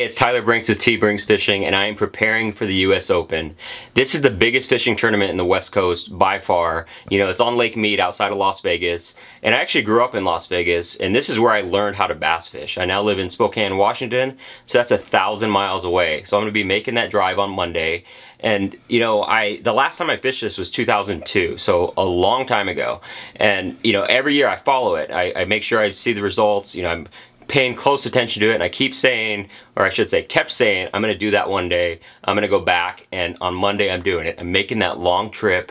it's Tyler Brinks with T Brinks Fishing, and I am preparing for the US Open. This is the biggest fishing tournament in the West Coast by far. You know, it's on Lake Mead outside of Las Vegas, and I actually grew up in Las Vegas, and this is where I learned how to bass fish. I now live in Spokane, Washington, so that's 1,000 miles away. So I'm going to be making that drive on Monday. And you know, the last time I fished this was 2002, so a long time ago. And you know, every year I follow it. I make sure I see the results. You know, I'm paying close attention to it, and I keep saying, or I should say kept saying, I'm going to do that one day. I'm going to go back, and on Monday I'm doing it. I'm making that long trip,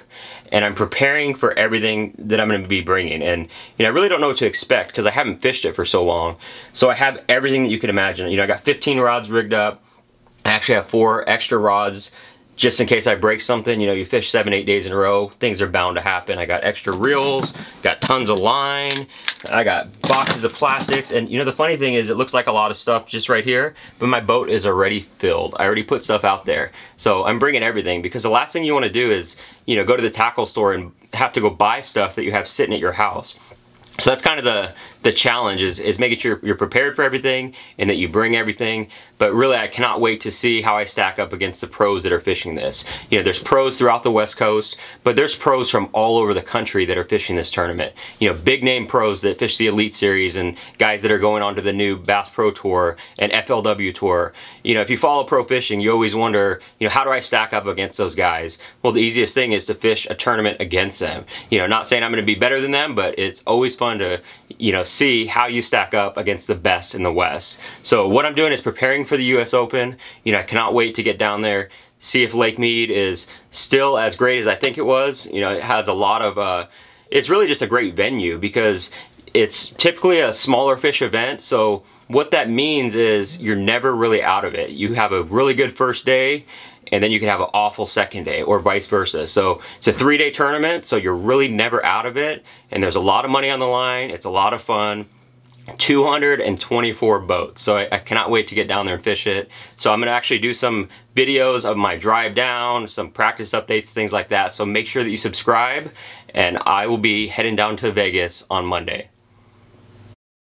and I'm preparing for everything that I'm going to be bringing. And you know, I really don't know what to expect because I haven't fished it for so long. So I have everything that you can imagine. You know, I got 15 rods rigged up. I actually have 4 extra rods just in case I break something. You know, you fish 7-8 days in a row, things are bound to happen. I got extra reels, got tons of line, I got boxes of plastics, and you know, the funny thing is it looks like a lot of stuff just right here, but my boat is already filled. I already put stuff out there. So I'm bringing everything, because the last thing you want to do is, you know, go to the tackle store and have to go buy stuff that you have sitting at your house. So that's kind of the challenge, is making sure you're prepared for everything and that you bring everything. But really, I cannot wait to see how I stack up against the pros that are fishing this. You know, there's pros throughout the West Coast, but there's pros from all over the country that are fishing this tournament. You know, big name pros that fish the Elite Series, and guys that are going on to the new Bass Pro Tour and FLW Tour. You know, if you follow pro fishing, you always wonder, you know, how do I stack up against those guys? Well, the easiest thing is to fish a tournament against them. You know, not saying I'm going to be better than them, but it's always fun to, you know, see how you stack up against the best in the West. So what I'm doing is preparing for the US Open. You know, I cannot wait to get down there, see if Lake Mead is still as great as I think it was. You know, it has a lot of, it's really just a great venue because it's typically a smaller fish event. So what that means is you're never really out of it. You have a really good first day, and then you can have an awful second day, or vice versa. So it's a 3-day tournament, so you're really never out of it, and there's a lot of money on the line. It's a lot of fun. 224 boats, so I cannot wait to get down there and fish it. So I'm going to actually do some videos of my drive down, some practice updates, things like that. So make sure that you subscribe, and I will be heading down to Vegas on Monday.